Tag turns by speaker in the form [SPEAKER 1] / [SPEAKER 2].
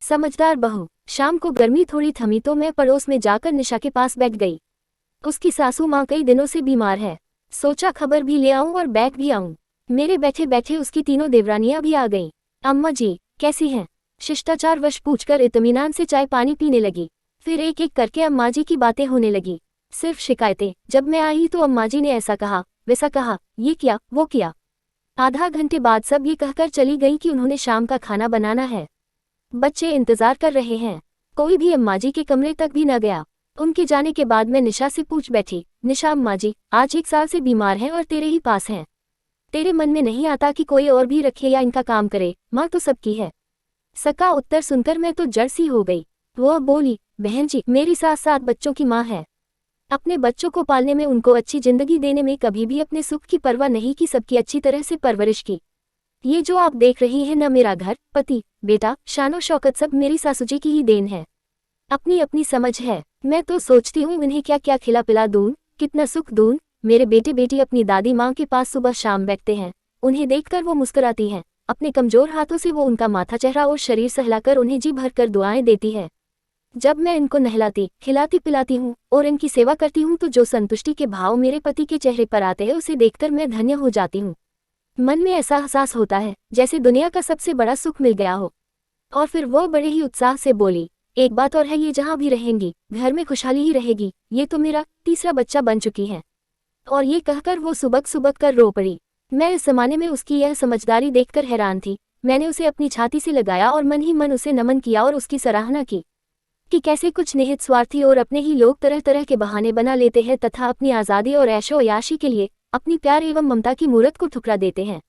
[SPEAKER 1] समझदार बहू। शाम को गर्मी थोड़ी थमी तो मैं पड़ोस में जाकर निशा के पास बैठ गई। उसकी सासू माँ कई दिनों से बीमार है। सोचा खबर भी ले आऊं और बैग भी आऊं। मेरे बैठे बैठे उसकी तीनों देवरानियां भी आ गईं। अम्मा जी कैसी हैं? शिष्टाचार वश पूछकर इत्मीनान से चाय पानी पीने लगी। फिर एक एक करके अम्मा जी की बातें होने लगी। सिर्फ शिकायतें। जब मैं आई तो अम्मा जी ने ऐसा कहा वैसा कहा, ये किया वो किया। आधा घंटे बाद सब ये कहकर चली गई कि उन्होंने शाम का खाना बनाना है। बच्चे इंतजार कर रहे हैं। कोई भी अम्मा जी के कमरे तक भी न गया। उनके जाने के बाद मैं निशा से पूछ बैठी, निशा अम्मा जी आज 1 साल से बीमार हैं और तेरे ही पास हैं। तेरे मन में नहीं आता कि कोई और भी रखे या इनका काम करे? माँ तो सबकी है। सका उत्तर सुनकर मैं तो जड़ सी हो गई। वो बोली, बहन जी मेरी सास 7 बच्चों की माँ है। अपने बच्चों को पालने में, उनको अच्छी जिंदगी देने में कभी भी अपने सुख की परवाह नहीं की, सबकी अच्छी तरह से परवरिश की। ये जो आप देख रही हैं न, मेरा घर, पति, बेटा, शानो शौकत सब मेरी सासुजी की ही देन है। अपनी अपनी समझ है। मैं तो सोचती हूँ इन्हें क्या क्या खिला पिला दूँ, कितना सुख दूँ। मेरे बेटे बेटी अपनी दादी माँ के पास सुबह शाम बैठते हैं। उन्हें देखकर वो मुस्कुराती हैं। अपने कमजोर हाथों से वो उनका माथा, चेहरा और शरीर सहलाकर उन्हें जी भर कर दुआएं देती है। जब मैं इनको नहलाती खिलाती पिलाती हूँ और इनकी सेवा करती हूँ तो जो संतुष्टि के भाव मेरे पति के चेहरे पर आते हैं उसे देखकर मैं धन्य हो जाती हूँ। मन में ऐसा एहसास होता है जैसे दुनिया का सबसे बड़ा सुख मिल गया हो। और फिर वो बड़े ही उत्साह से बोली, एक बात और है, ये जहाँ भी रहेंगी घर में खुशहाली ही रहेगी। ये तो मेरा तीसरा बच्चा बन चुकी है। और ये कहकर वो सुबक सुबक कर रो पड़ी। मैं इस जमाने में उसकी यह समझदारी देखकर हैरान थी। मैंने उसे अपनी छाती से लगाया और मन ही मन उसे नमन किया और उसकी सराहना की कि कैसे कुछ निहित स्वार्थी और अपने ही लोग तरह तरह के बहाने बना लेते हैं तथा अपनी आज़ादी और ऐशो-याशी के लिए अपनी प्यार एवं ममता की मूरत को ठुकरा देते हैं।